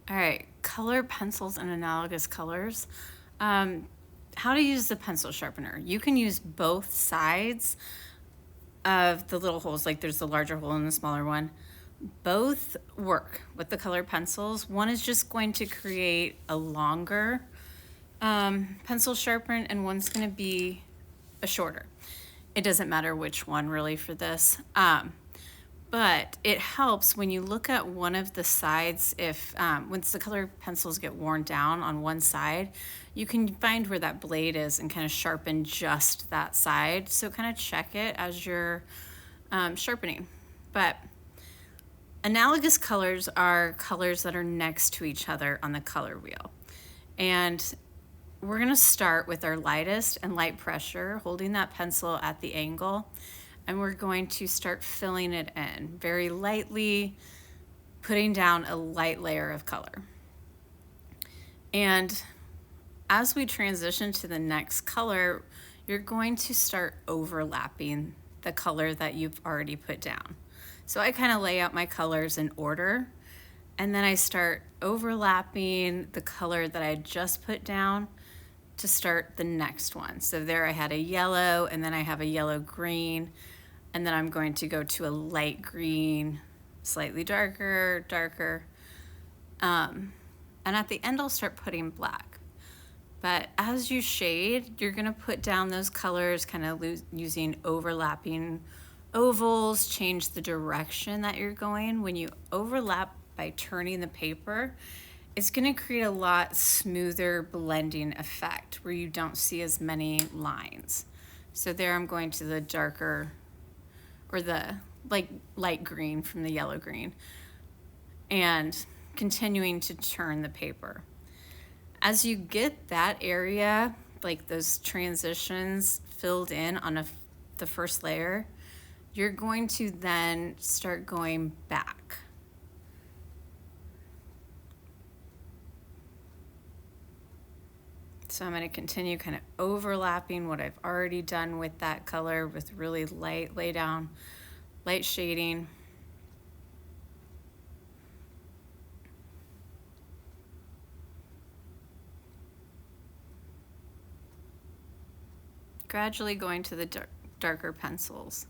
All right, color pencils and analogous colors. How to use the pencil sharpener. You can use both sides of the little holes, like there's the larger hole and the smaller one. Both work with the color pencils. One is just going to create a longer pencil sharpen, and one's going to be a shorter. It doesn't matter which one really for this. But it helps when you look at one of the sides. If once the color pencils get worn down on one side, you can find where that blade is and kind of sharpen just that side. So kind of check it as you're sharpening. But analogous colors are colors that are next to each other on the color wheel. And we're going to start with our lightest and light pressure, holding that pencil at the angle. And we're going to start filling it in very lightly, putting down a light layer of color. And as we transition to the next color, you're going to start overlapping the color that you've already put down. So I kind of lay out my colors in order, and then I start overlapping the color that I just put down to start the next one. So there I had a yellow, and then I have a yellow green, and then I'm going to go to a light green, slightly darker, darker. And at the end, I'll start putting black. But as you shade, you're gonna put down those colors, kind of using overlapping ovals, change the direction that you're going. When you overlap by turning the paper, it's gonna create a lot smoother blending effect where you don't see as many lines. So there I'm going to the darker, or the like light green from the yellow green, and continuing to turn the paper. As you get that area, like those transitions filled in on the first layer, you're going to then start going back. So I'm going to continue kind of overlapping what I've already done with that color with really light lay down, light shading. Gradually going to the darker pencils.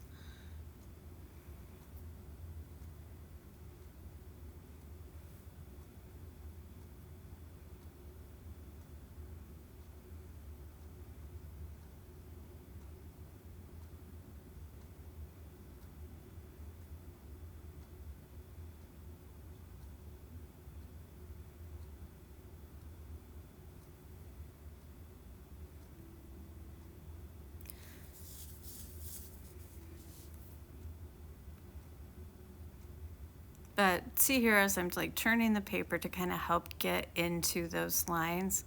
But see here, as I'm like turning the paper to kind of help get into those lines,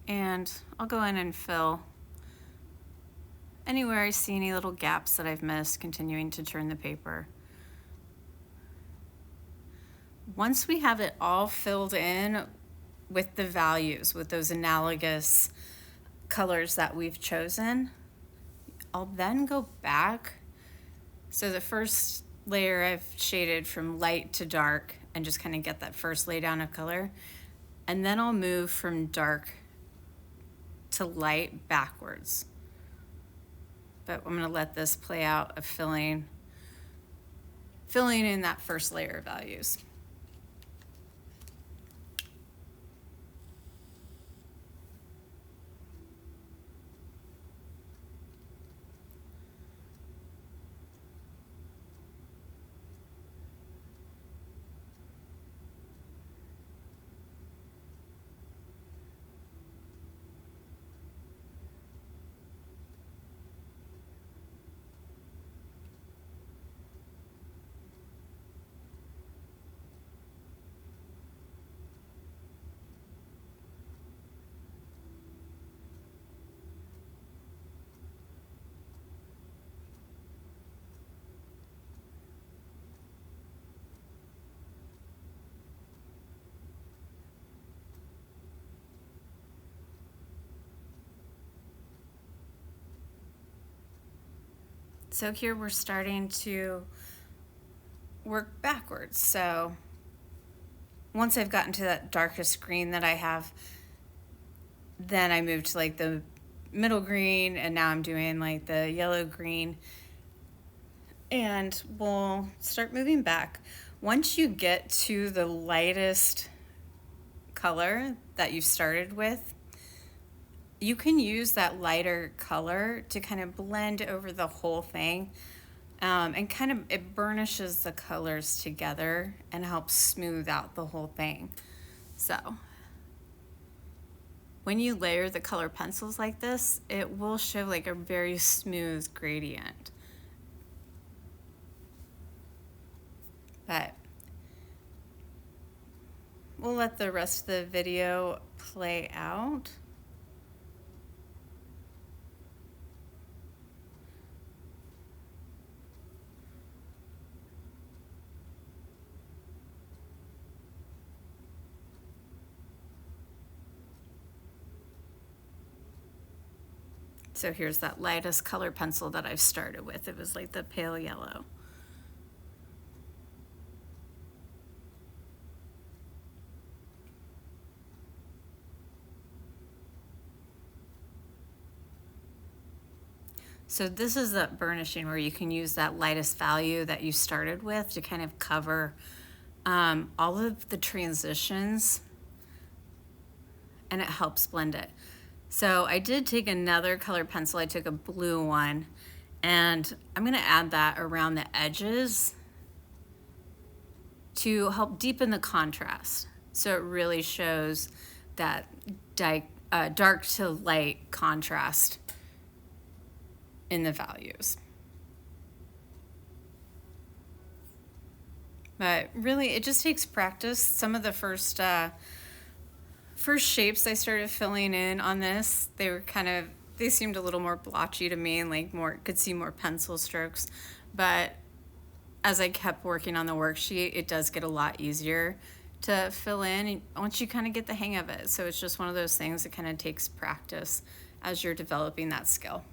and I'll go in and fill anywhere I see any little gaps that I've missed, continuing to turn the paper. Once we have it all filled in with the values, with those analogous colors that we've chosen, I'll then go back. So the first layer I've shaded from light to dark and just kind of get that first lay down of color. And then I'll move from dark to light backwards. But I'm going to let this play out of filling in that first layer of values. So here we're starting to work backwards. So once I've gotten to that darkest green that I have, then I moved to like the middle green, and now I'm doing like the yellow green. And we'll start moving back. Once you get to the lightest color that you started with, you can use that lighter color to kind of blend over the whole thing. And kind of it burnishes the colors together and helps smooth out the whole thing. So when you layer the color pencils like this, it will show like a very smooth gradient. But we'll let the rest of the video play out. So here's that lightest color pencil that I've started with. It was like the pale yellow. So this is that burnishing where you can use that lightest value that you started with to kind of cover all of the transitions, and it helps blend it. So I did take another color pencil. I took a blue one, and I'm gonna add that around the edges to help deepen the contrast. So it really shows that dark to light contrast in the values. But really, it just takes practice. Some of the first shapes I started filling in on this, they seemed a little more blotchy to me, and like could see more pencil strokes. But as I kept working on the worksheet, it does get a lot easier to fill in once you kind of get the hang of it. So it's just one of those things that kind of takes practice as you're developing that skill.